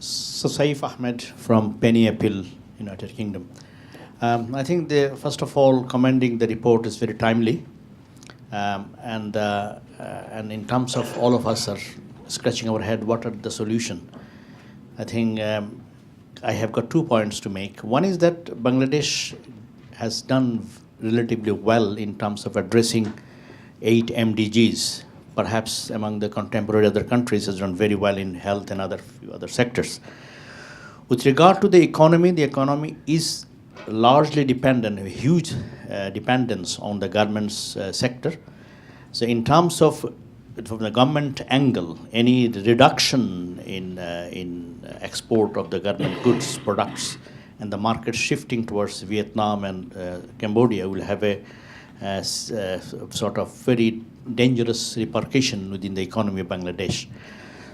So Saif Ahmed from Penny Appeal, United Kingdom. I think first of all, commending the report is very timely, and in terms of all of us are scratching our head, what are the solution? I think I have got 2 points to make. One is that Bangladesh has done relatively well in terms of addressing 8 MDGs. Perhaps among the contemporary other countries has done very well in health and few other sectors. With regard to the economy is largely dependent, a huge dependence on the government's sector. So in terms of, from the government angle, any reduction in export of the government goods, products, and the market shifting towards Vietnam and Cambodia will have a sort of very dangerous repercussion within the economy of Bangladesh.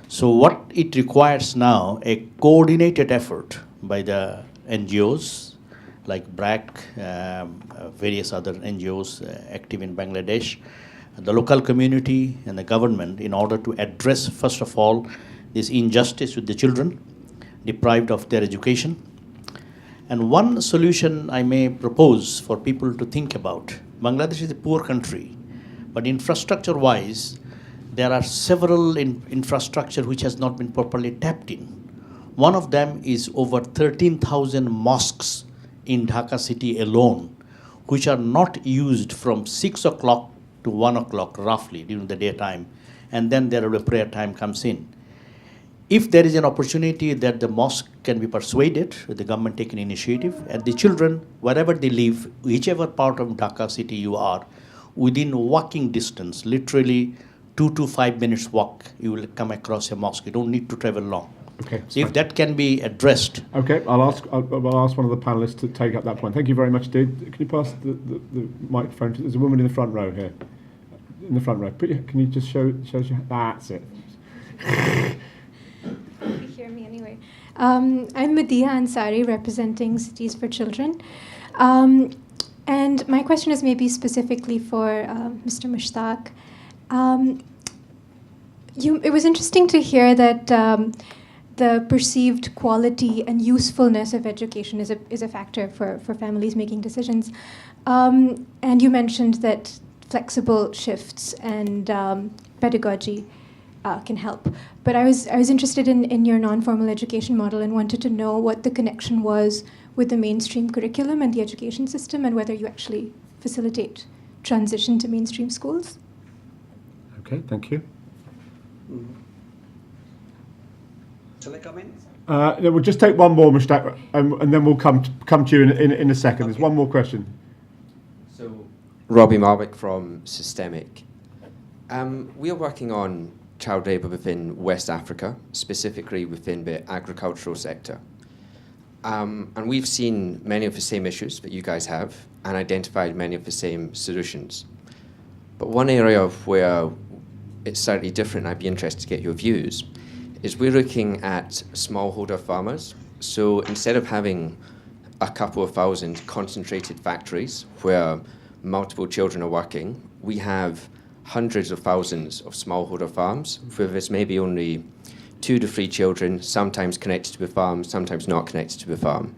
So what it requires now, a coordinated effort by the NGOs like BRAC, various other NGOs active in Bangladesh, the local community and the government, in order to address, first of all, this injustice with the children deprived of their education. And one solution I may propose for people to think about, Bangladesh is a poor country, but infrastructure-wise, there are several infrastructure which has not been properly tapped in. One of them is over 13,000 mosques in Dhaka city alone, which are not used from 6 o'clock to 1 o'clock roughly during the daytime, and then there a prayer time comes in. If there is an opportunity that the mosque can be persuaded, with the government taking initiative, and the children, wherever they live, whichever part of Dhaka city you are, within walking distance, literally 2 to 5 minutes walk, you will come across a mosque. You don't need to travel long. Okay. So if that can be addressed. Okay, I'll ask one of the panelists to take up that point. Thank you very much, Dee. Can you pass the microphone to, there's a woman in the front row here. In the front row. Can you just show you, that's it. You hear me anyway. I'm Madiha Ansari, representing Cities for Children. And my question is maybe specifically for Mr. Mushtaq. It was interesting to hear that the perceived quality and usefulness of education is a factor for families making decisions. And you mentioned that flexible shifts and pedagogy can help. But I was interested in your non-formal education model and wanted to know what the connection was with the mainstream curriculum and the education system, and whether you actually facilitate transition to mainstream schools. Okay, thank you. Shall I come in? No, we'll just take one more, Mushtaq, and then we'll come to you in a second. Okay. There's one more question. So, Robbie Marwick from Systemic. We are working on child labour within West Africa, specifically within the agricultural sector. And we've seen many of the same issues that you guys have and identified many of the same solutions. But one area where it's slightly different, I'd be interested to get your views, is we're looking at smallholder farmers. So instead of having a couple of thousand concentrated factories where multiple children are working, we have hundreds of thousands of smallholder farms where there's maybe only 2 to 3 children, sometimes connected to the farm, sometimes not connected to the farm.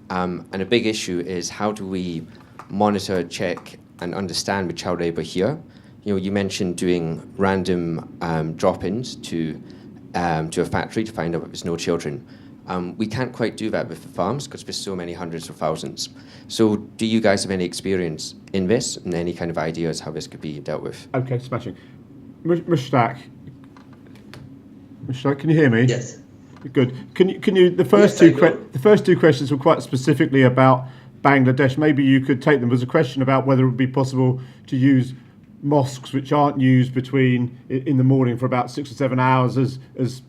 And a big issue is, how do we monitor, check, and understand the child labour here? You know, you mentioned doing random drop-ins to a factory to find out if there's no children. We can't quite do that with the farms because there's so many hundreds of thousands. So do you guys have any experience in this and any kind of ideas how this could be dealt with? Okay, smashing. Mushtaq, can you hear me? Yes. Good. Can you the first two questions were quite specifically about Bangladesh. Maybe you could take them. There was a question about whether it would be possible to use mosques which aren't used in the morning for about 6 or 7 hours as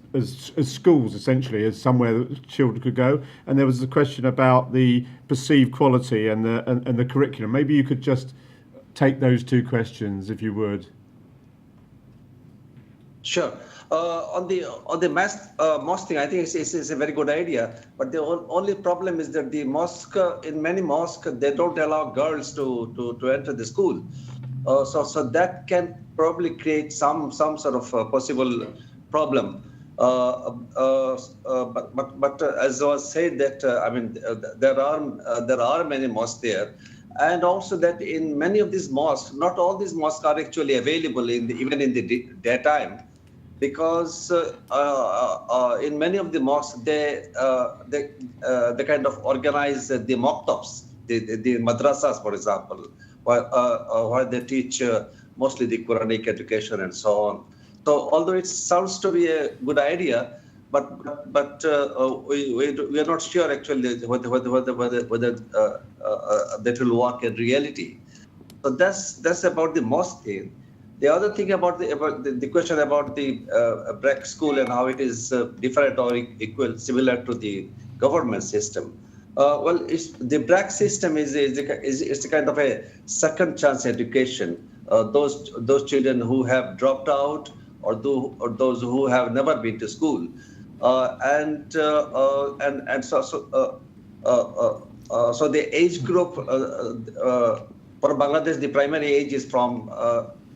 schools, essentially, as somewhere that children could go. And there was a question about the perceived quality and the curriculum. Maybe you could just take those 2 questions, if you would. Sure. On the mosque thing, I think it's a very good idea. But the only problem is that the mosque, in many mosques, they don't allow girls to enter the school. So that can probably create some sort of possible problem. But as was said that there are many mosques there, and also that in many of these mosques, not all these mosques are actually available even in the daytime, because in many of the mosques they kind of organize the maktabs, the madrasas, for example, where they teach mostly the Quranic education and so on. So although it sounds to be a good idea, but we are not sure actually whether that will work in reality. So that's about the mosque thing. The other thing about the question about the BRAC school and how it is different or equal, similar to the government system. Well, the BRAC system is a kind of a second chance education. Those children who have dropped out, or those who have never been to school, and so the age group for Bangladesh, the primary age is from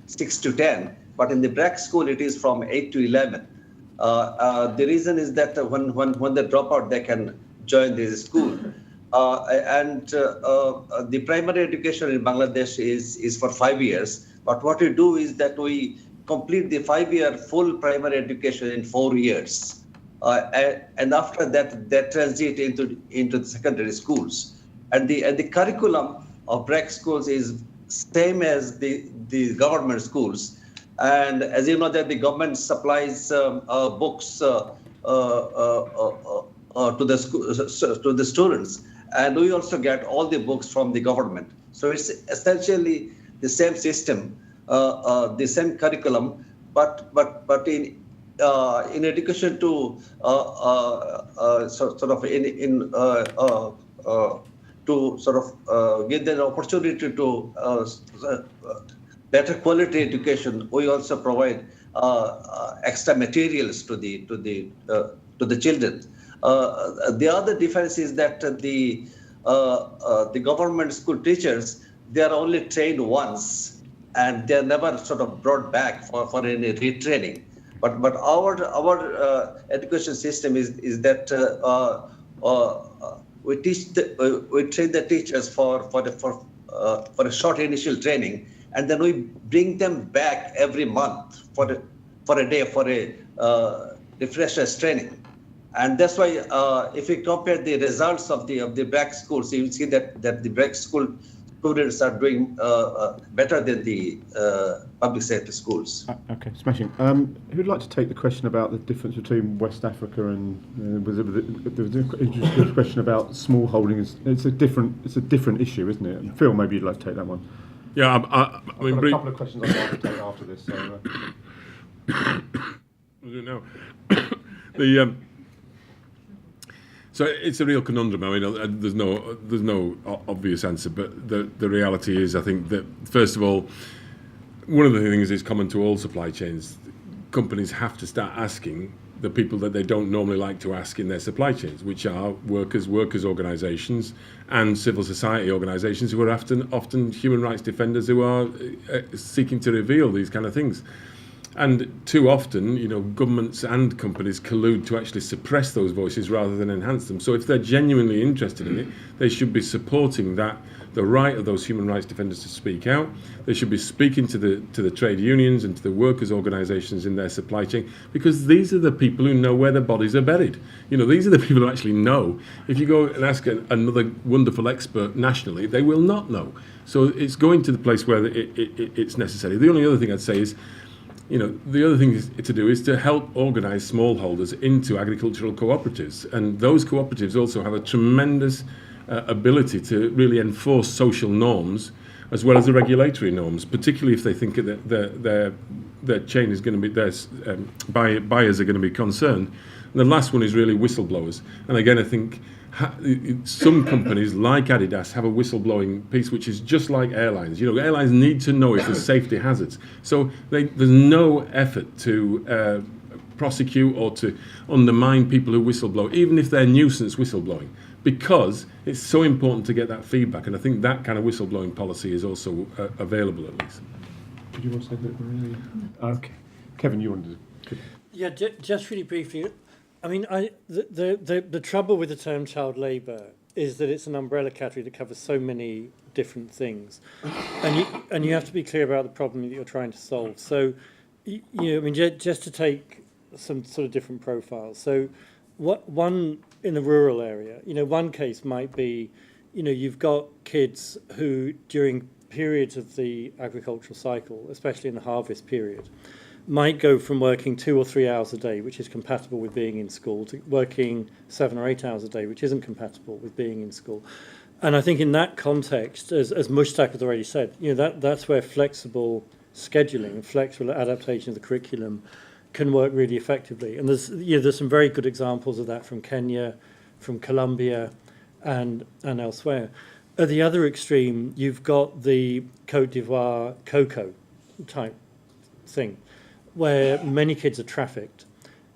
6 to 10, but in the BRAC school it is from 8 to 11. The reason is that when they drop out, they can join this school. And the primary education in Bangladesh is for 5 years. But what we do is that we complete the 5-year full primary education in 4 years. And after that, they transit into the secondary schools. And the curriculum of BRAC schools is same as the government schools. And as you know, that the government supplies books to the students, and we also get all the books from the government. So it's essentially the same system, the same curriculum, but in addition to give them opportunity to better quality education, we also provide extra materials to the children. The other difference is that the government school teachers, they are only trained once, and they are never sort of brought back for any retraining. But our education system is that we train the teachers for a short initial training, and then we bring them back every month for a day for a refreshers training. And that's why if we compare the results of the BRAC schools, you will see that the BRAC school students are doing better than the public sector schools. Okay, smashing. Who'd like to take the question about the difference between West Africa and there was a question about small holdings? It's a different issue, isn't it? And Phil, maybe you'd like to take that one. Yeah, I've got a couple of questions I'd like to take after this. So, I don't know. So it's a real conundrum. I mean, there's no obvious answer, but the reality is, I think that first of all, one of the things is common to all supply chains. Companies have to start asking the people that they don't normally like to ask in their supply chains, which are workers organisations, and civil society organisations who are often human rights defenders who are seeking to reveal these kind of things. And too often, governments and companies collude to actually suppress those voices rather than enhance them. So if they're genuinely interested in it, they should be supporting the right of those human rights defenders to speak out. They should be speaking to the trade unions and to the workers' organisations in their supply chain, because these are the people who know where their bodies are buried. These are the people who actually know. If you go and ask another wonderful expert nationally, they will not know. So it's going to the place where it's necessary. The only other thing I'd say is, the other thing to do is to help organise smallholders into agricultural cooperatives. And those cooperatives also have a tremendous ability to really enforce social norms as well as the regulatory norms, particularly if they think that their chain is going to be, their buyers are going to be concerned. And the last one is really whistleblowers. And again, I think some companies like Adidas have a whistleblowing piece, which is just like airlines. Airlines need to know if there's safety hazards. So there's no effort to prosecute or to undermine people who whistleblow, even if they're nuisance whistleblowing, because it's so important to get that feedback. And I think that kind of whistleblowing policy is also available, at least. Did you want to say that, Maria? Okay. Kevin, you wanted to... Yeah, just really briefly. I mean, the trouble with the term child labour is that it's an umbrella category that covers so many different things, and you have to be clear about the problem that you're trying to solve. So, I mean, just to take some sort of different profiles. So, one in the rural area, one case might be, you've got kids who during periods of the agricultural cycle, especially in the harvest period, might go from working 2 or 3 hours a day, which is compatible with being in school, to working 7 or 8 hours a day, which isn't compatible with being in school. And I think in that context, as Mushtaq has already said, that's where flexible scheduling, flexible adaptation of the curriculum can work really effectively. And there's some very good examples of that from Kenya, from Colombia, and elsewhere. At the other extreme, you've got the Côte d'Ivoire cocoa type thing, where many kids are trafficked.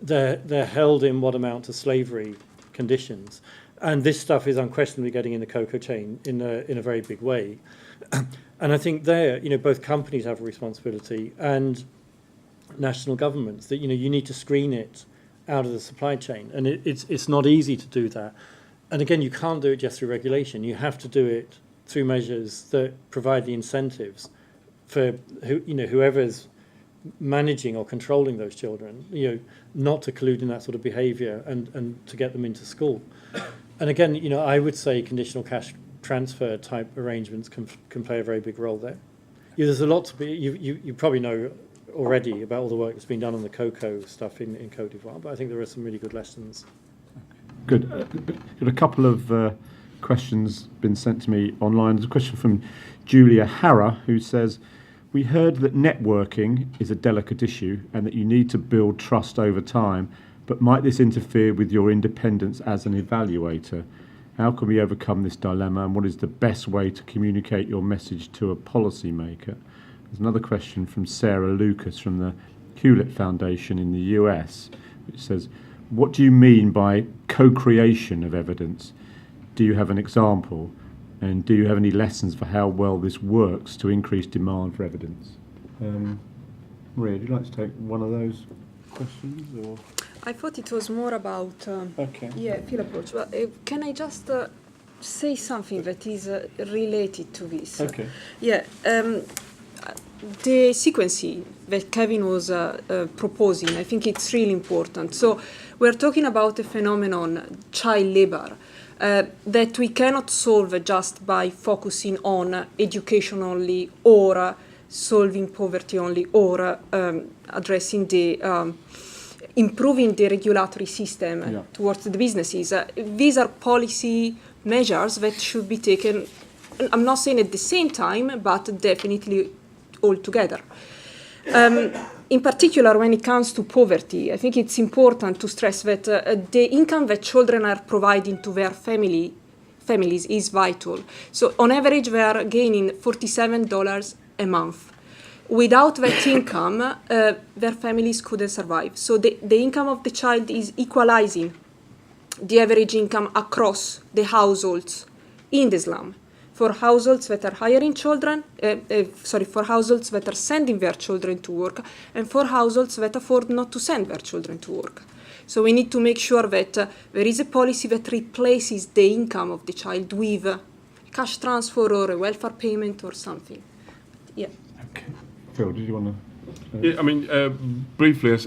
They're held in what amount to slavery conditions, and this stuff is unquestionably getting in the cocoa chain in a very big way. And I think there, both companies have a responsibility and national governments that you need to screen it out of the supply chain, and it's not easy to do that. And again, you can't do it just through regulation. You have to do it through measures that provide the incentives for whoever's managing or controlling those children, not to collude in that sort of behaviour and to get them into school. And again, I would say conditional cash transfer type arrangements can play a very big role there. There's a lot to be. You probably know already about all the work that's been done on the cocoa stuff in Côte d'Ivoire, but I think there are some really good lessons. Good. Got a couple of questions been sent to me online. There's a question from Julia Harra, who says, "We heard that networking is a delicate issue and that you need to build trust over time, but might this interfere with your independence as an evaluator? How can we overcome this dilemma, and what is the best way to communicate your message to a policymaker?" There's another question from Sarah Lucas from the Hewlett Foundation in the US, which says, "What do you mean by co-creation of evidence? Do you have an example? And do you have any lessons for how well this works to increase demand for evidence?" Maria, would you like to take one of those questions? Or? I thought it was more about field approach. But can I just say something that is related to this? Okay. The sequencing that Kevin was proposing, I think it's really important. So we're talking about a phenomenon, child labor, that we cannot solve just by focusing on education only, or solving poverty only, or addressing the improving the regulatory system towards the businesses. These are policy measures that should be taken, I'm not saying at the same time, but definitely all together. In particular, when it comes to poverty, I think it's important to stress that the income that children are providing to their families is vital. So on average, they are gaining $47 a month. Without that income, their families couldn't survive. So the income of the child is equalizing the average income across the households in the slum. For households that are hiring children, for households that are sending their children to work, and for households that afford not to send their children to work. So we need to make sure that there is a policy that replaces the income of the child with a cash transfer or a welfare payment or something. Yeah. Okay. Phil, did you want to? Yeah, I mean, briefly, I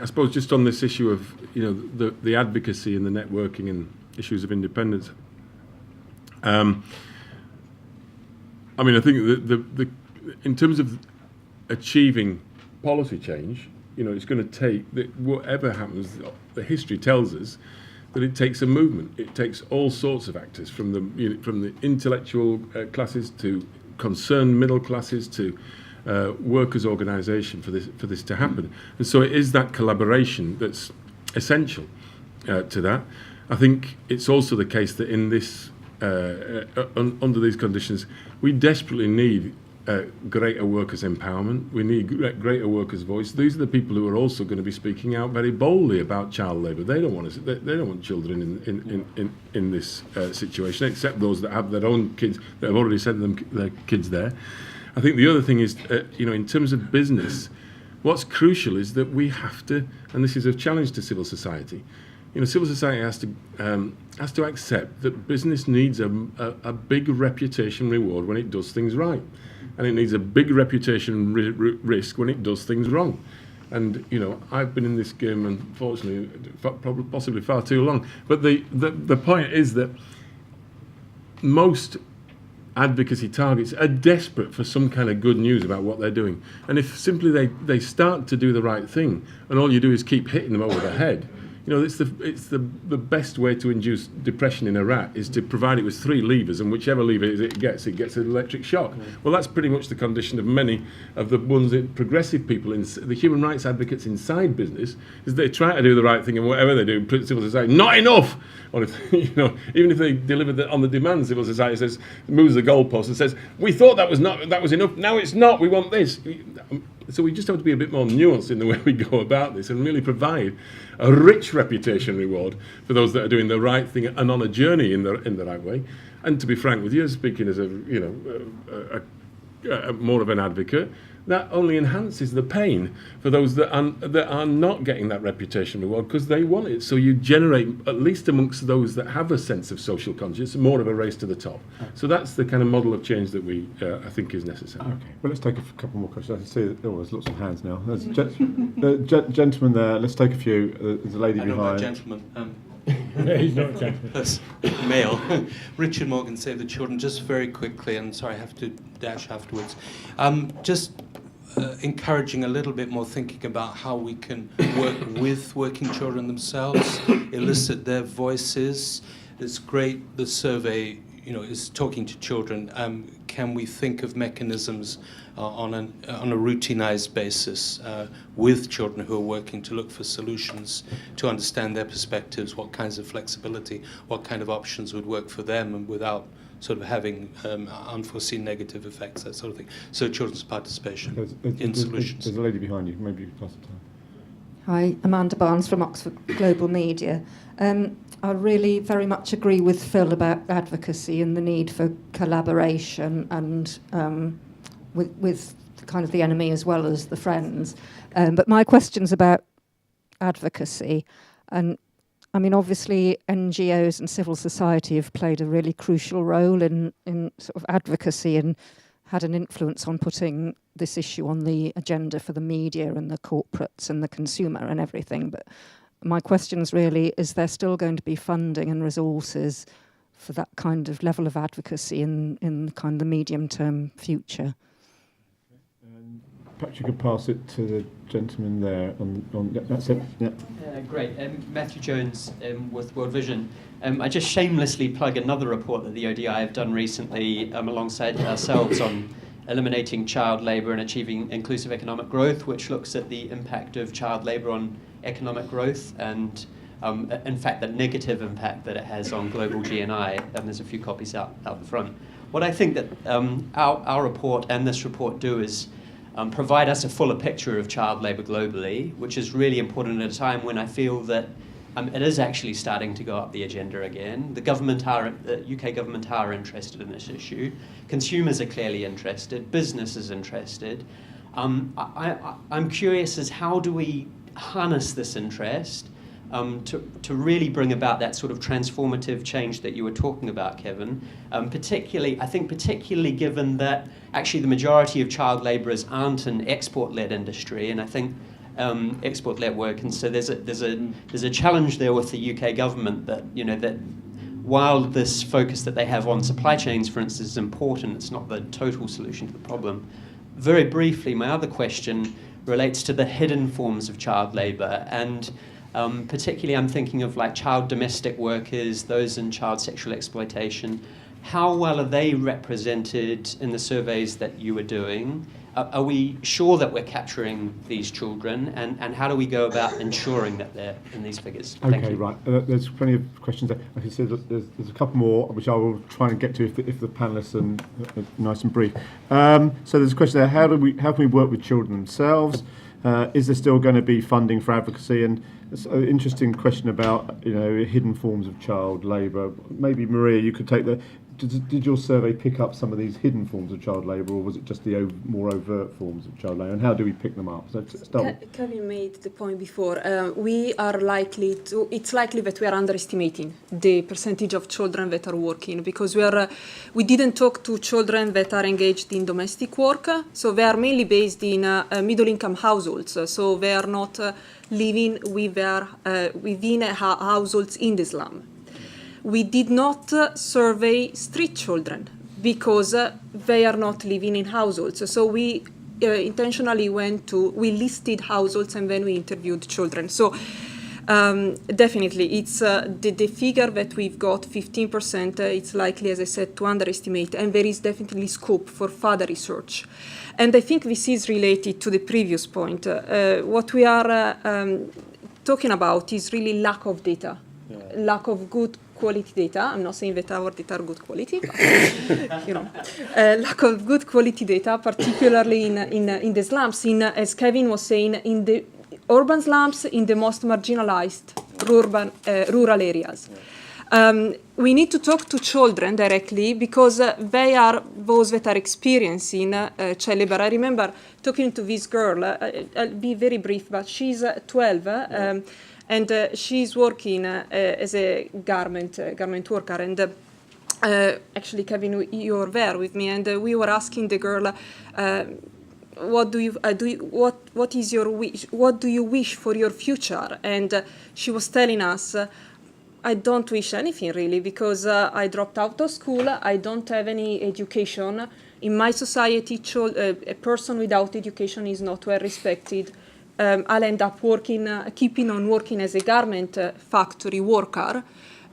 suppose just on this issue of the advocacy and the networking and issues of independence. I mean, I think the in terms of achieving policy change, it's going to take whatever happens. The history tells us that it takes a movement. It takes all sorts of actors, from the intellectual classes to concerned middle classes to workers' organisation for this to happen. And so it is that collaboration that's essential to that. I think it's also the case that in this under these conditions, we desperately need greater workers' empowerment. We need greater workers' voice. These are the people who are also going to be speaking out very boldly about child labour. They don't want children in this situation, except those that have their own kids that have already sent their kids there. I think the other thing is, in terms of business, What's crucial is that we have to, and this is a challenge to civil society. Civil society has to accept that business needs a big reputation reward when it does things right, and it needs a big reputation risk when it does things wrong. And I've been in this game, unfortunately, possibly far too long. But the point is that most advocacy targets are desperate for some kind of good news about what they're doing. And if simply they start to do the right thing, and all you do is keep hitting them over the head, it's the best way to induce depression in a rat is to provide it with 3 levers, and whichever lever it gets an electric shock. Well, that's pretty much the condition of many of the ones that progressive people, the human rights advocates inside business, is they try to do the right thing, and whatever they do, civil society, not enough. Or if, even if they deliver on the demand, civil society says, moves the goalpost and says, we thought that was enough. Now it's not. We want this. So we just have to be a bit more nuanced in the way we go about this, and really provide a rich reputation reward for those that are doing the right thing and on a journey in the right way. And to be frank with you, speaking as more of an advocate, that only enhances the pain for those that are not getting that reputation reward because they want it. So you generate, at least amongst those that have a sense of social conscience, more of a race to the top. So that's the kind of model of change that we, I think, is necessary. Okay, well, let's take a couple more questions. I can see that there's lots of hands now. There's a gentleman there. Let's take a few. There's a lady behind. I know that gentleman. He's not a gentleman. That's male. Richard Morgan, Save the Children. Just very quickly, and sorry, I have to dash afterwards. Just encouraging a little bit more thinking about how we can work with working children themselves, elicit their voices. It's great the survey, is talking to children. Can we think of mechanisms on a routinized basis with children who are working to look for solutions, to understand their perspectives, what kinds of flexibility, what kind of options would work for them, and without sort of having unforeseen negative effects, that sort of thing. So children's participation in solutions. There's a lady behind you. Maybe you can pass it to her. Hi, Amanda Barnes from Oxford Global Media. I really very much agree with Phil about advocacy and the need for collaboration and with kind of the enemy as well as the friends. But my question's about advocacy. And I mean, obviously, NGOs and civil society have played a really crucial role in sort of advocacy and had an influence on putting this issue on the agenda for the media and the corporates and the consumer and everything. But my question is really, is there still going to be funding and resources for that kind of level of advocacy in kind of the medium-term future? Perhaps you could pass it to the gentleman there. That's it. Yeah. Great. Matthew Jones with World Vision. I just shamelessly plug another report that the ODI have done recently alongside ourselves on eliminating child labour and achieving inclusive economic growth, which looks at the impact of child labour on economic growth and, in fact, the negative impact that it has on global GNI. There's a few copies out the front. What I think that our report and this report do is provide us a fuller picture of child labour globally, which is really important at a time when I feel that it is actually starting to go up the agenda again. The UK government are interested in this issue. Consumers are clearly interested. Business is interested. I'm curious as how do we harness this interest to really bring about that sort of transformative change that you were talking about, Kevin. Particularly given that actually the majority of child labourers aren't an export-led industry, and I think export-led work, and so there's a challenge there with the UK government that that while this focus that they have on supply chains, for instance, is important, it's not the total solution to the problem. Very briefly, my other question relates to the hidden forms of child labour, and particularly I'm thinking of like child domestic workers, those in child sexual exploitation. How well are they represented in the surveys that you were doing? Are we sure that we're capturing these children, and how do we go about ensuring that they're in these figures? Thank you. Right. There's plenty of questions there. I can see that there's a couple more, which I will try and get to if the panellists are nice and brief. So there's a question there: how can we work with children themselves? Is there still going to be funding for advocacy? And it's an interesting question about hidden forms of child labour. Maybe Maria, you could take did your survey pick up some of these hidden forms of child labour, or was it just the more overt forms of child labour? And how do we pick them up? So Kevin made the point before. We are likely to. It's likely that we are underestimating the percentage of children that are working, because we didn't talk to children that are engaged in domestic work. So they are mainly based in middle-income households. So they are not living within households in the slum. We did not survey street children because they are not living in households. So we intentionally we listed households and then we interviewed children. So definitely, it's the figure that we've got, 15%, it's likely, as I said, to underestimate, and there is definitely scope for further research. And I think this is related to the previous point. What we are talking about is really lack of data, lack of good quality data. I'm not saying that our data are good quality, but, lack of good quality data, particularly in the slums, as Kevin was saying, in the urban slums, in the most marginalized rural areas. We need to talk to children directly because they are those that are experiencing child labor. I remember talking to this girl, I'll be very brief, but she's 12, and she's working as a garment worker. And actually, Kevin, you're there with me, and we were asking the girl, what is your wish? What do you wish for your future? And she was telling us, I don't wish anything really, because I dropped out of school. I don't have any education. In my society, a person without education is not well respected. I'll end up keeping on working as a garment factory worker,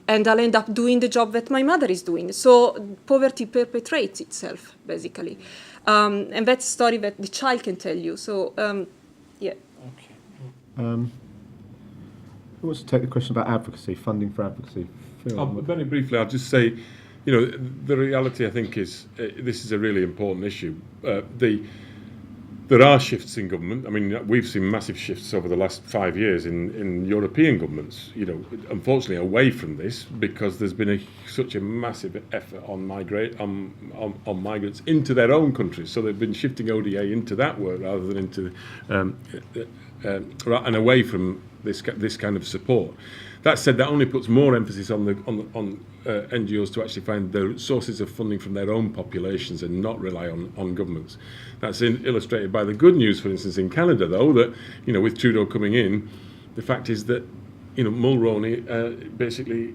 and I'll end up doing the job that my mother is doing. So poverty perpetrates itself, basically. And that's a story that the child can tell you. So, yeah. Okay. Who wants to take the question about advocacy, funding for advocacy? Phil? Very briefly, I'll just say, the reality, I think, is this is a really important issue. There are shifts in government. I mean, we've seen massive shifts over the last 5 years in European governments, unfortunately away from this, because there's been such a massive effort on migrants into their own countries. So they've been shifting ODA into that work rather than into and away from this kind of support. That said, that only puts more emphasis on NGOs to actually find the sources of funding from their own populations and not rely on governments. That's illustrated by the good news, for instance, in Canada, though, that with Trudeau coming in, the fact is that Mulroney basically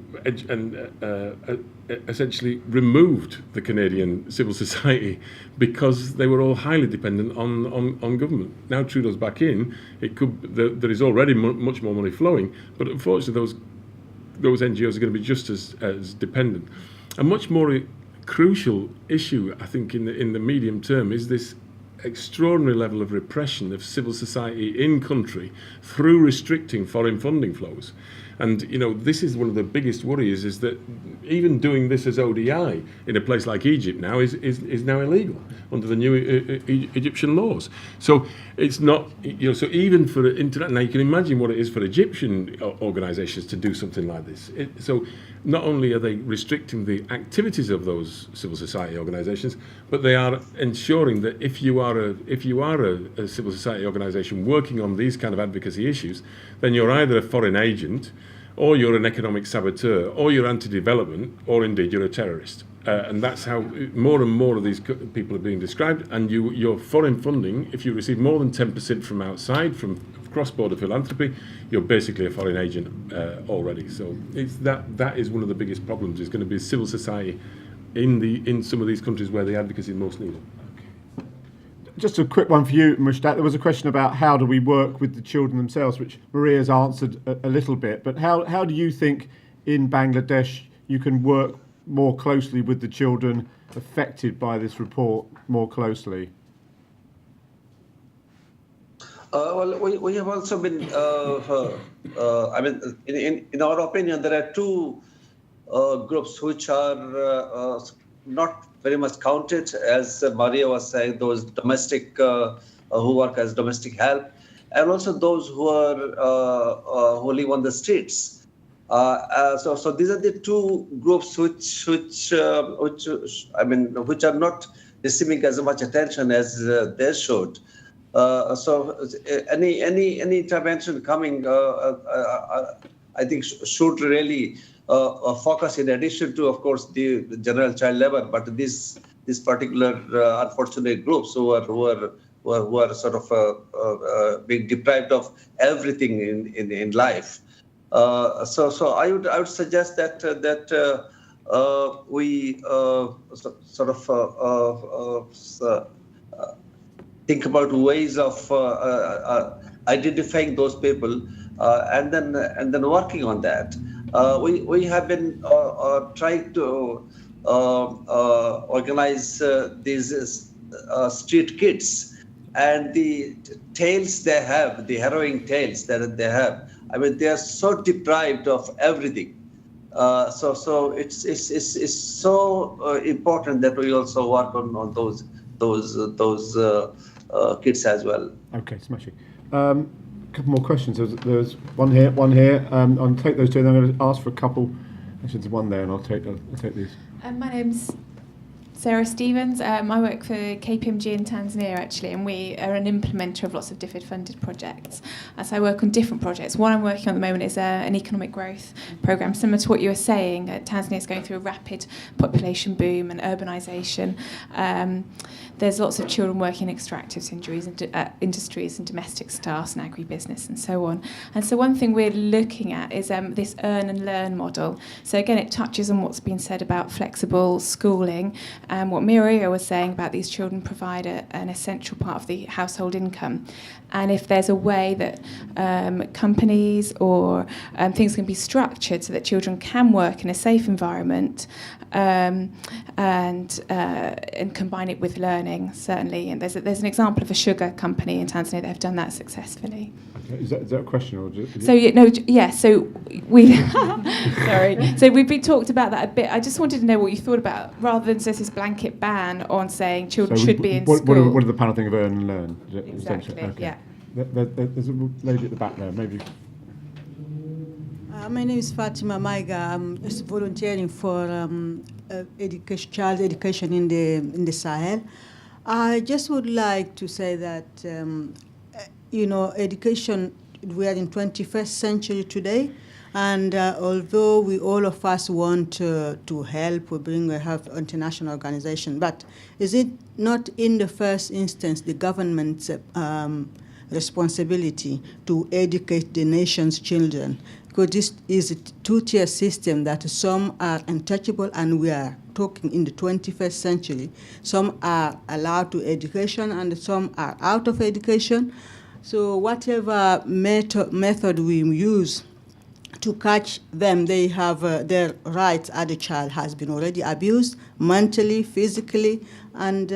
essentially removed the Canadian civil society because they were all highly dependent on government. Now Trudeau's back in, there is already much more money flowing, but unfortunately those NGOs are going to be just as dependent. A much more crucial issue, I think, in the medium term is this extraordinary level of repression of civil society in country through restricting foreign funding flows. And this is one of the biggest worries, is that even doing this as ODI in a place like Egypt now is now illegal under the new Egyptian laws. So it's not, so even for internet, now you can imagine what it is for Egyptian organisations to do something like this. So not only are they restricting the activities of those civil society organisations, but they are ensuring that if you are a civil society organisation working on these kind of advocacy issues, then you're either a foreign agent, or you're an economic saboteur, or you're anti-development, or indeed you're a terrorist. And that's how more and more of these people are being described. And your foreign funding, if you receive more than 10% from outside, from cross-border philanthropy, you're basically a foreign agent already. So that is one of the biggest problems, is going to be civil society in some of these countries where the advocacy is most needed. Just a quick one for you, Mushtaq. There was a question about how do we work with the children themselves, which Maria's answered a little bit. But how do you think in Bangladesh you can work more closely with the children affected by this report more closely? Well, we have also been, in our opinion, there are two groups which are not very much counted, as Maria was saying, those domestic who work as domestic help, and also those who live on the streets. So these are the two groups which are not receiving as much attention as they should. Any intervention coming, I think should really focus, in addition to, of course, the general child labor, but this particular unfortunate groups who are sort of being deprived of everything in life. So I would suggest that we sort of think about ways of identifying those people and then working on that. We have been trying to organize these street kids, and the tales they have, the harrowing tales that they have. I mean, they are so deprived of everything. So it's so important that we also work on those kids as well. Okay, smashing. Couple more questions. There's one here. I'll take those two, and then I'm going to ask for a couple. Actually, there's one there, and I'll take these. My name's Sarah Stevens. I work for KPMG in Tanzania, actually, and we are an implementer of lots of DFID funded projects. So I work on different projects. One I'm working on at the moment is an economic growth programme, similar to what you were saying. Tanzania is going through a rapid population boom and urbanisation. There's lots of children working in extractive industries and domestic staffs and agribusiness and so on. And so one thing we're looking at is this earn and learn model. So again, it touches on what's been said about flexible schooling and what Miria was saying about these children provide an essential part of the household income. And if there's a way that companies or things can be structured so that children can work in a safe environment and combine it with learning, certainly. And there's an example of a sugar company in Tanzania that have done that successfully. Okay. Is that a question or? So we sorry. So we've been talked about that a bit. I just wanted to know what you thought about, rather than just this blanket ban on saying children should be in school. What did the panel think of earn and learn? Exactly. Okay. Yeah. There's a lady at the back there, maybe. My name is Fatima Maiga. I'm just volunteering for child education in the Sahel. I just would like to say that education. We are in 21st century today, and although all of us want to help, we have international organization, but is it not in the first instance the government's responsibility to educate the nation's children? Because this is a two-tier system that some are untouchable, and we are talking in the 21st century. Some are allowed to education and some are out of education. So whatever method we use to catch them, they have their rights as a child has been already abused mentally, physically, and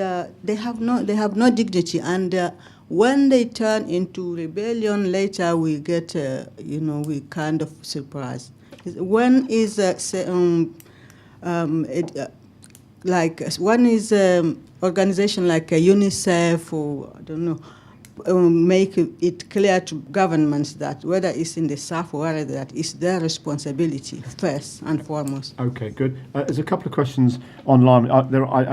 they have no dignity. And when they turn into rebellion later, we get we kind of surprised. One is one is organization like UNICEF, or I don't know, make it clear to governments that whether it's in the South or whether that is their responsibility first and foremost. Okay, good. There's a couple of questions online. I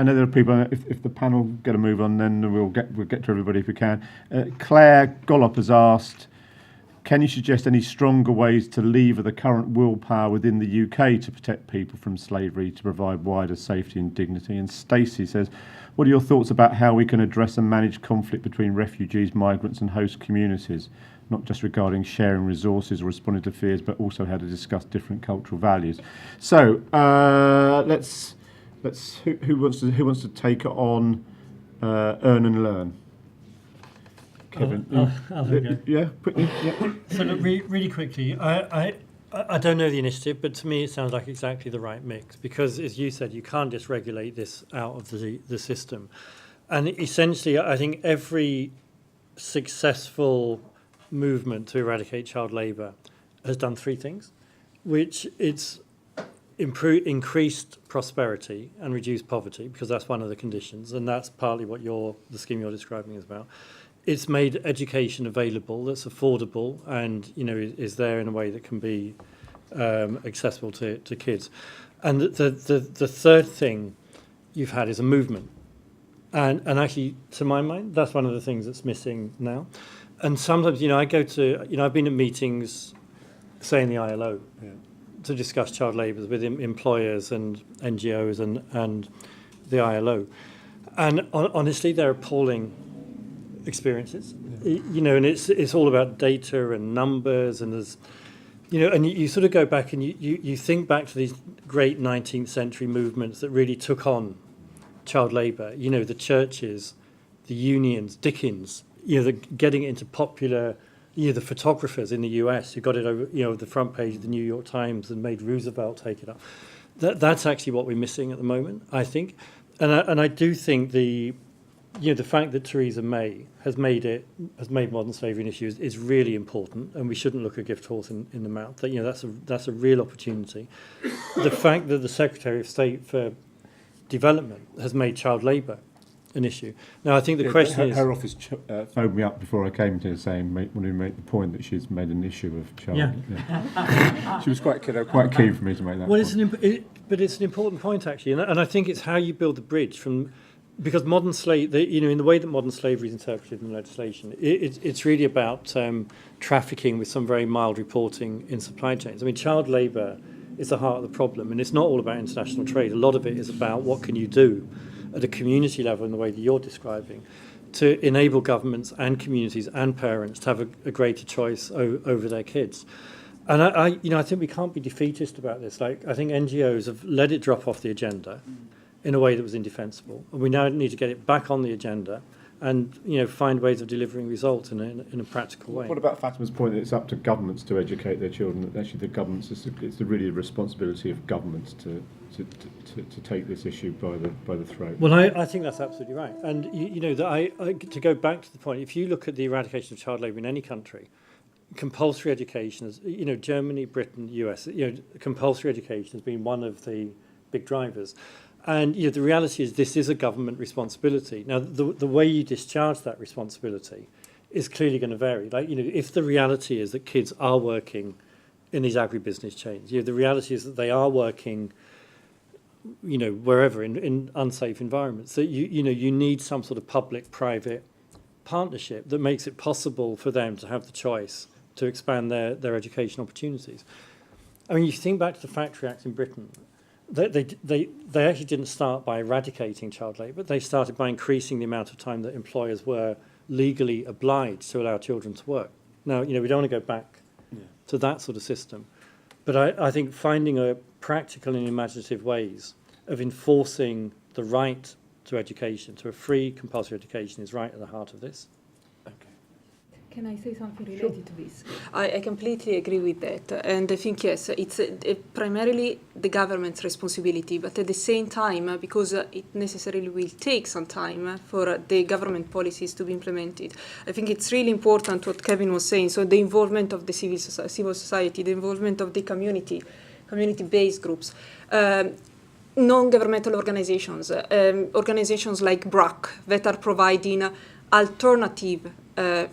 know there are people. If the panel get a move on, then we'll get to everybody if we can. Claire Gollop has asked, can you suggest any stronger ways to lever the current willpower within the UK to protect people from slavery, to provide wider safety and dignity? And Stacey says, what are your thoughts about how we can address and manage conflict between refugees, migrants and host communities, not just regarding sharing resources or responding to fears, but also how to discuss different cultural values? So let's who wants to take it on earn and learn? Kevin, I'll go. Yeah, quickly. Yeah. So look, really quickly, I don't know the initiative, but to me it sounds like exactly the right mix, because, as you said, you can't just regulate this out of the system. And essentially, I think every successful movement to eradicate child labour has done three things, which it's increased prosperity and reduced poverty, because that's one of the conditions, and that's partly what the scheme you're describing is about. It's made education available that's affordable and is there in a way that can be accessible to kids. And the third thing you've had is a movement. And actually, to my mind, that's one of the things that's missing now. And sometimes, I go to, I've been at meetings, say in the ILO, to discuss child labour with employers and NGOs and the ILO. And honestly, they're appalling experiences. And it's all about data and numbers, and there's, and you sort of go back and you think back to these great 19th century movements that really took on child labour. The churches, the unions, Dickens, getting it into popular, the photographers in the US who got it over, the front page of the New York Times and made Roosevelt take it up. That's actually what we're missing at the moment, I think. And I do think the fact that Theresa May has made modern slavery an issue is really important, and we shouldn't look a gift horse in the mouth. That's a real opportunity. The fact that the Secretary of State for Development has made child labour an issue. Now, I think the question is... Her office phoned me up before I came to saying, when we make the point that she's made an issue of child. Yeah. She was quite keen for me to make that point. But it's an important point, actually, and I think it's how you build the bridge from... Because modern in the way that modern slavery is interpreted in legislation, it's really about trafficking with some very mild reporting in supply chains. I mean, child labour is the heart of the problem, and it's not all about international trade. A lot of it is about what can you do at a community level in the way that you're describing to enable governments and communities and parents to have a greater choice over their kids. And I think we can't be defeatist about this. Like, I think NGOs have let it drop off the agenda in a way that was indefensible. And we now need to get it back on the agenda and find ways of delivering results in a practical way. What about Fatima's point that it's up to governments to educate their children? Actually, the governments it's really the responsibility of governments to take this issue by the throat. Well, I think that's absolutely right. And to go back to the point, if you look at the eradication of child labour in any country, compulsory education is, Germany, Britain, US, compulsory education has been one of the big drivers. And the reality is this is a government responsibility. Now, the way you discharge that responsibility is clearly going to vary. Like, if the reality is that kids are working in these agribusiness chains, the reality is that they are working, wherever in unsafe environments, that you need some sort of public-private partnership that makes it possible for them to have the choice to expand their education opportunities. I mean, you think back to the Factory Act in Britain. They actually didn't start by eradicating child labour. They started by increasing the amount of time that employers were legally obliged to allow children to work. Now, we don't want to go back to that sort of system. But I think finding a practical and imaginative ways of enforcing the right to education, to a free compulsory education, is right at the heart of this. Can I say something related to this? I completely agree with that. And I think, yes, it's primarily the government's responsibility, but at the same time, because it necessarily will take some time for the government policies to be implemented, I think it's really important what Kevin was saying, so the involvement of the civil society, the involvement of the community-based groups, non-governmental organizations, organizations like BRAC that are providing alternative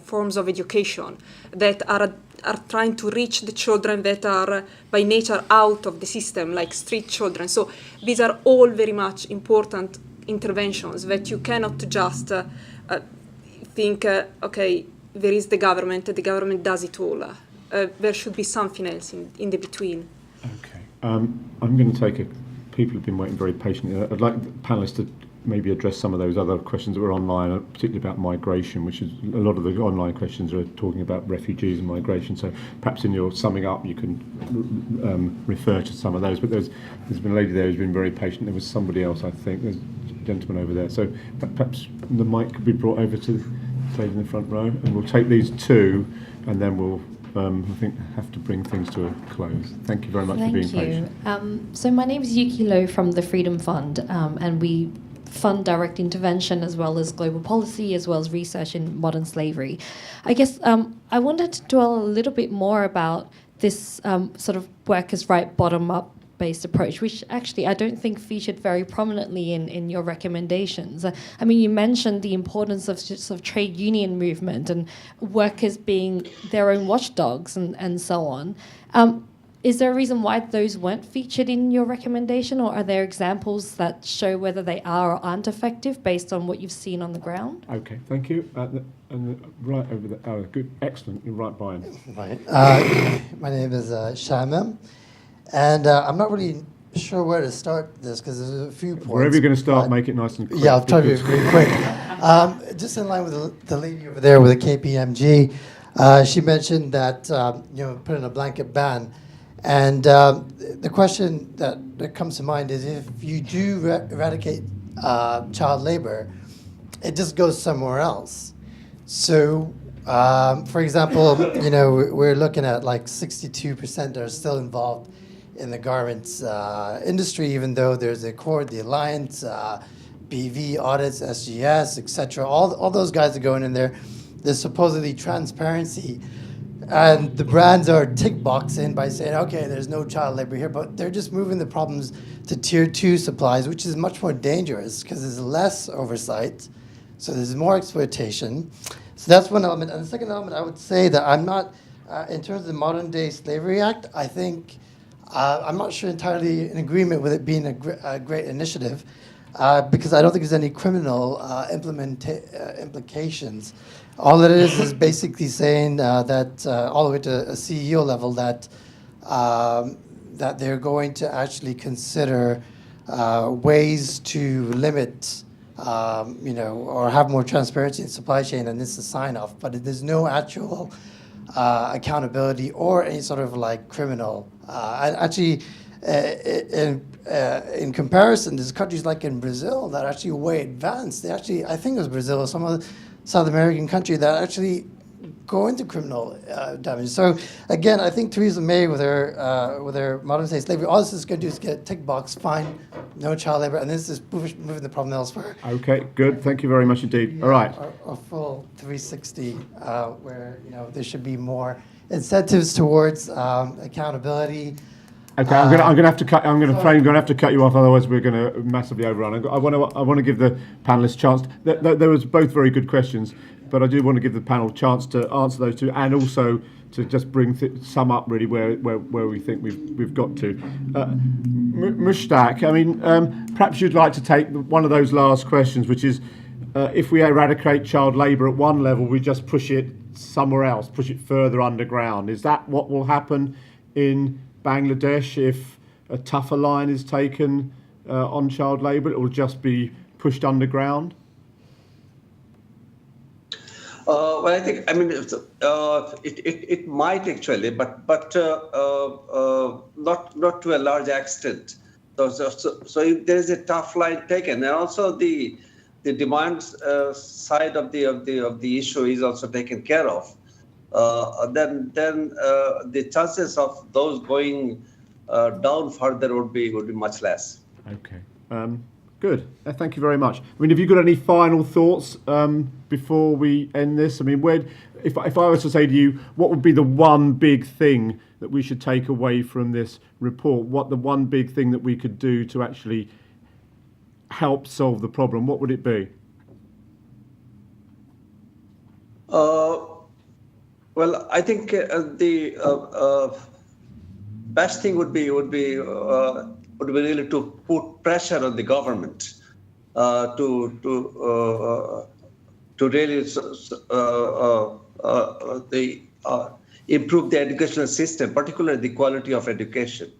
forms of education that are trying to reach the children that are by nature out of the system, like street children. So these are all very much important interventions that you cannot just think, okay, there is the government does it all. There should be something else in the between. Okay. I'm going to take people have been waiting very patiently. I'd like the panellists to maybe address some of those other questions that were online, particularly about migration, which is a lot of the online questions are talking about refugees and migration. So perhaps in your summing up, you can refer to some of those. But there's been a lady there who's been very patient. There was somebody else, I think. There's a gentleman over there. So perhaps the mic could be brought over to the stage in the front row, and we'll take these two, and then we'll I think have to bring things to a close. Thank you very much for being patient. So my name is Yuki Lo from the Freedom Fund, and we fund direct intervention as well as global policy, as well as research in modern slavery. I guess I wanted to dwell a little bit more about this sort of workers' right bottom-up based approach, which actually I don't think featured very prominently in your recommendations. I mean, you mentioned the importance of sort of trade union movement and workers being their own watchdogs and so on. Is there a reason why those weren't featured in your recommendation, or are there examples that show whether they are or aren't effective based on what you've seen on the ground? Okay, thank you. Right over there. Oh, good, excellent. You're right, Brian. Right. My name is Shamim, and I'm not really sure where to start this because there's a few points. Wherever you're going to start, make it nice and quick. Yeah, I'll try to be very quick. Just in line with the lady over there with the KPMG, she mentioned that put in a blanket ban. And the question that comes to mind is if you do eradicate child labor, it just goes somewhere else. So, for example, we're looking at like 62% are still involved in the garments industry, even though there's the Accord, the Alliance, BV audits, SGS, etc. All those guys are going in there. There's supposedly transparency. And the brands are tick boxing by saying, okay, there's no child labor here, but they're just moving the problems to tier 2 supplies, which is much more dangerous because there's less oversight, so there's more exploitation. So that's one element. And the second element, I would say that I'm not, in terms of the Modern Day Slavery Act, I think I'm not sure entirely in agreement with it being a great initiative because I don't think there's any criminal implications. All it is basically saying that all the way to a CEO level that that they're going to actually consider ways to limit, or have more transparency in supply chain, and this is a sign-off. But there's no actual accountability or any sort of like criminal. Actually, in comparison, there's countries like in Brazil that are actually way advanced. They actually, I think it was Brazil or some other South American country that actually go into criminal damage. So again, I think Theresa May with her modern day slavery, all this is going to do is get a tick box, fine, no child labor, and this is moving the problem elsewhere. Okay, good. Thank you very much indeed. All right. A full 360 where there should be more incentives towards accountability. Okay, I'm going to have to cut. I'm going to have to cut you off. Otherwise, we're going to massively overrun. I want to give the panelists a chance. There was both very good questions, but I do want to give the panel a chance to answer those two, and also to just sum up really where we think we've got to. Mushtaq, I mean, perhaps you'd like to take one of those last questions, which is, if we eradicate child labour at one level, we just push it somewhere else, push it further underground. Is that what will happen in Bangladesh if a tougher line is taken on child labour? It will just be pushed underground? Well, I think, it might actually, but not to a large extent. So if there is a tough line taken, and also the demand side of the issue is also taken care of, then the chances of those going down further would be much less. Okay. Good. Thank you very much. I mean, have you got any final thoughts before we end this? I mean, if I was to say to you, what would be the one big thing that we should take away from this report? What the one big thing that we could do to actually help solve the problem? What would it be? Well, I think the best thing would be really to put pressure on the government to really improve the educational system, particularly the quality of education,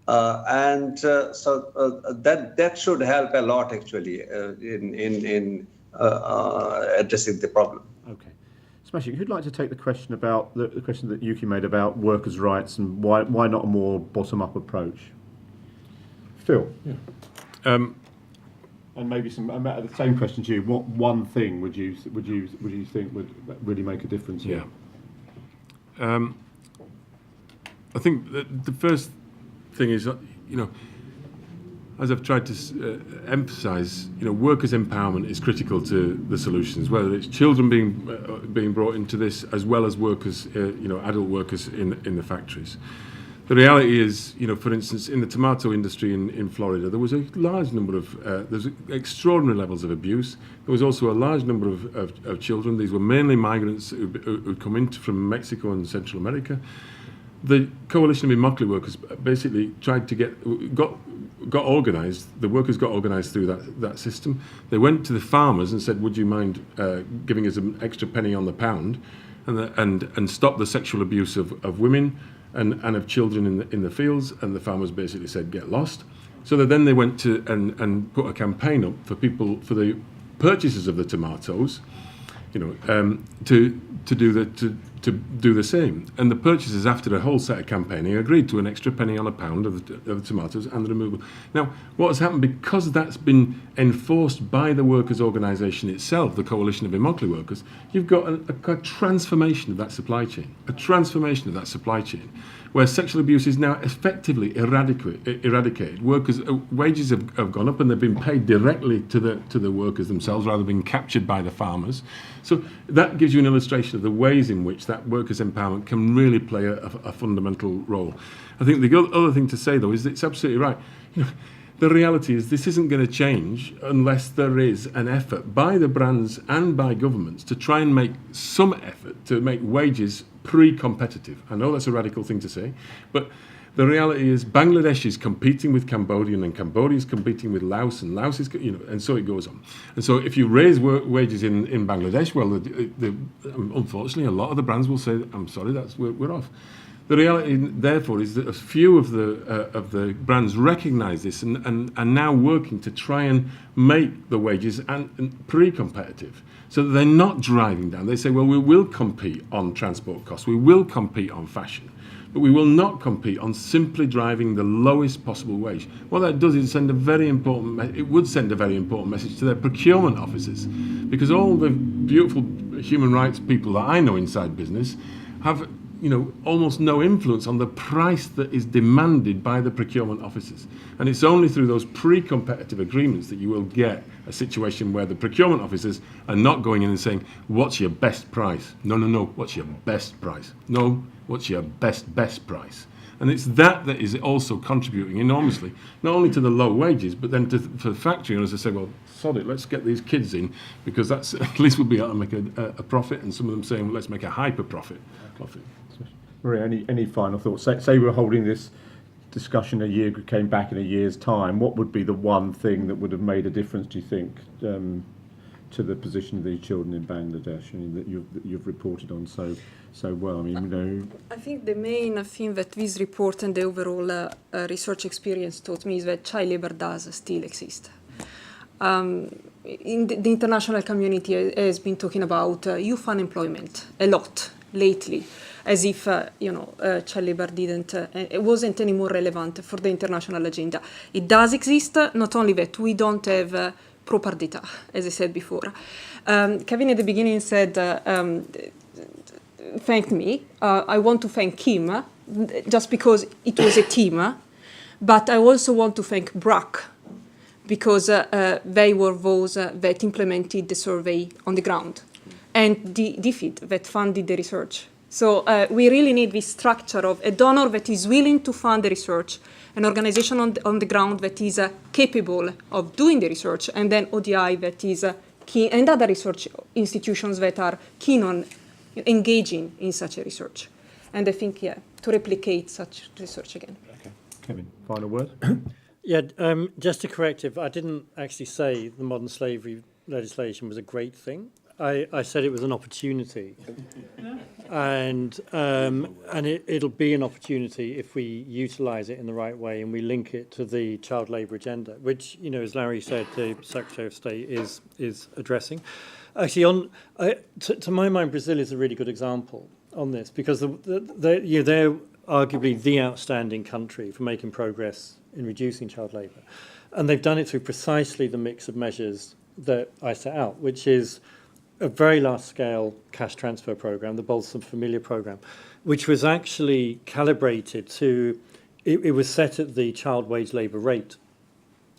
and so that should help a lot actually in addressing the problem. Okay. Smashing. Who'd like to take the question about the question that Yuki made about workers' rights and why not a more bottom-up approach? Phil. Yeah. And maybe the same question to you. What one thing would you think would really make a difference here? Yeah. I think the first thing is, as I've tried to emphasise, workers' empowerment is critical to the solutions. Whether it's children being brought into this, as well as workers, adult workers in the factories. The reality is, for instance, in the tomato industry in Florida, there was a large number of there's extraordinary levels of abuse. There was also a large number of children. These were mainly migrants who'd come in from Mexico and Central America. the coalition of Immokalee workers basically tried to got organised. The workers got organised through that system. They went to the farmers and said, "Would you mind giving us an extra penny on the pound, and stop the sexual abuse of women and of children in the fields?" And the farmers basically said, "Get lost." So then they went to and put a campaign up for people, for the purchasers of the tomatoes, to do the same. And the purchasers, after a whole set of campaigning, agreed to an extra penny on a pound of the tomatoes and the removal. Now, what has happened, because that's been enforced by the workers' organisation itself, the Coalition of Immokalee Workers, you've got a transformation of that supply chain. A transformation of that supply chain, where sexual abuse is now effectively eradicated. Workers' wages have gone up, and they've been paid directly to the workers themselves, rather than being captured by the farmers. So that gives you an illustration of the ways in which that workers' empowerment can really play a fundamental role. I think the other thing to say, though, is that it's absolutely right. The reality is this isn't going to change unless there is an effort by the brands and by governments to try and make some effort to make wages pre-competitive. I know that's a radical thing to say, but the reality is Bangladesh is competing with Cambodia, and Cambodia is competing with Laos, and Laos is, and so it goes on. And so if you raise wages in Bangladesh, well, unfortunately, a lot of the brands will say, "I'm sorry, we're off." The reality, therefore, is that a few of the brands recognise this and are now working to try and make the wages and pre-competitive, so that they're not driving down. They say, well, we will compete on transport costs, we will compete on fashion, but we will not compete on simply driving the lowest possible wage. What that does is send a very important message to their procurement officers, because all the beautiful human rights people that I know inside business have almost no influence on the price that is demanded by the procurement officers. And it's only through those pre-competitive agreements that you will get a situation where the procurement officers are not going in and saying, "What's your best price?" No, what's your best price? No, what's your best price? And it's that is also contributing enormously, not only to the low wages, but then for the factory owners to say, well, sod it, let's get these kids in, because that's at least we'll be able to make a profit. And some of them saying, well, let's make a hyper profit. Maria, any final thoughts? Say we're holding this discussion came back in a year's time, what would be the one thing that would have made a difference, do you think, to the position of these children in Bangladesh, that you've reported on so well? I think the main thing that this report and the overall research experience taught me is that child labor does still exist. The international community has been talking about youth unemployment a lot lately, as if child labor it wasn't any more relevant for the international agenda. It does exist, not only that, we don't have proper data, as I said before. Kevin at the beginning said, thanked me. I want to thank Kim, just because it was a team, but I also want to thank BRAC, because they were those that implemented the survey on the ground, and the DFID that funded the research. So we really need this structure of a donor that is willing to fund the research, an organization on the ground that is capable of doing the research, and then ODI that is keen, and other research institutions that are keen on engaging in such a research. And I think, to replicate such research again. Okay. Kevin, final word? Just to correct, I didn't actually say the modern slavery legislation was a great thing. I said it was an opportunity, and it'll be an opportunity if we utilise it in the right way and we link it to the child labour agenda, which, as Larry said, the Secretary of State is addressing. Actually, to my mind, Brazil is a really good example on this, because they're arguably the outstanding country for making progress in reducing child labour, and they've done it through precisely the mix of measures that I set out, which is a very large-scale cash transfer program, the Bolsa Familia program, which was actually calibrated to, it was set at the child wage labour rate.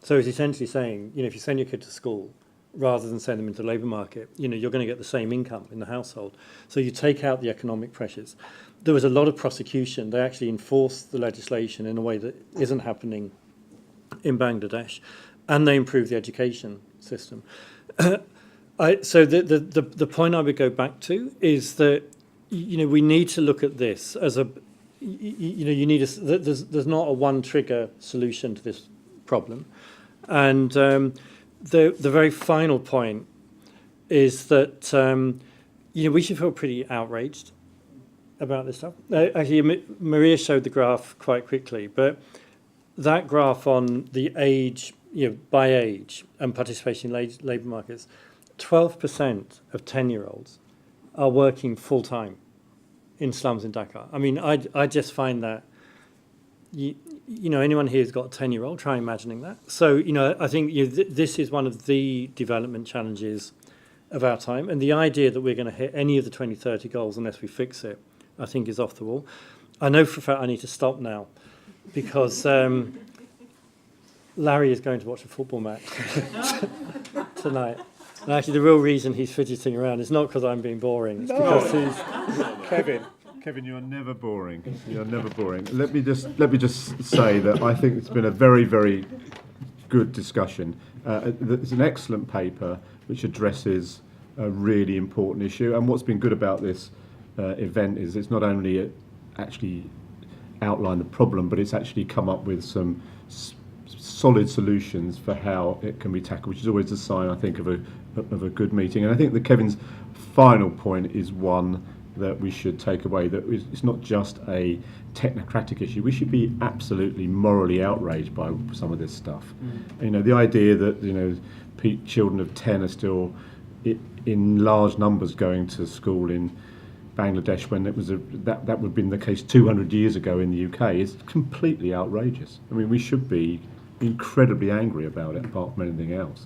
So it's essentially saying, if you send your kid to school, rather than send them into the labour market, you're going to get the same income in the household. So you take out the economic pressures. There was a lot of prosecution. They actually enforced the legislation in a way that isn't happening in Bangladesh, and they improved the education system. So the point I would go back to is that we need to look at this as you need there's not a one trigger solution to this problem, and the very final point is that we should feel pretty outraged about this stuff. Actually, Maria showed the graph quite quickly, but that graph on the age, by age and participation in labour markets, 12% of 10-year-olds are working full time in slums in Dhaka. I mean, I just find that, anyone here who's got a 10-year-old, try imagining that. So, I think this is one of the development challenges of our time. And the idea that we're going to hit any of the 2030 goals unless we fix it, I think is off the wall. I know for a fact I need to stop now because Larry is going to watch a football match tonight. And actually, the real reason he's fidgeting around is not because I'm being boring. It's because he's... Kevin, you are never boring. You are never boring. Let me just say that I think it's been a very, very good discussion. It's an excellent paper which addresses a really important issue. And what's been good about this event is it's not only actually outlined the problem, but it's actually come up with some solid solutions for how it can be tackled, which is always a sign, I think, of a good meeting. And I think that Kevin's final point is one that we should take away, that it's not just a technocratic issue. We should be absolutely morally outraged by some of this stuff. The idea that children of 10 are still in large numbers going to school in Bangladesh when it was that would have been the case 200 years ago in the UK is completely outrageous. I mean, we should be incredibly angry about it, apart from anything else.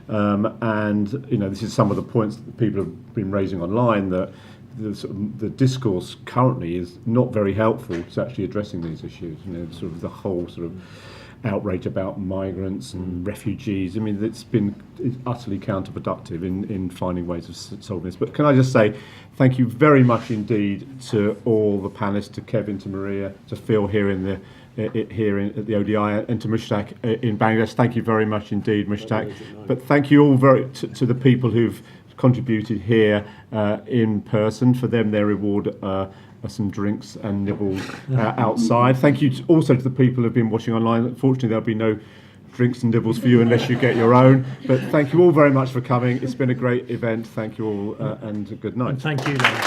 And this is some of the points that people have been raising online, that the discourse currently is not very helpful to actually addressing these issues. Sort of the whole sort of outrage about migrants and refugees. I mean, it's utterly counterproductive in finding ways of solving this. But can I just say thank you very much indeed to all the panelists, to Kevin, to Maria, to Phil here at the ODI, and to Mushtaq in Bangladesh. Thank you very much indeed, Mushtaq. But thank you all to the people who've contributed here in person. For them, their reward are some drinks and nibbles outside. Thank you also to the people who've been watching online. Unfortunately, there'll be no drinks and nibbles for you unless you get your own. But thank you all very much for coming. It's been a great event. Thank you all, and good night. And thank you, Larry.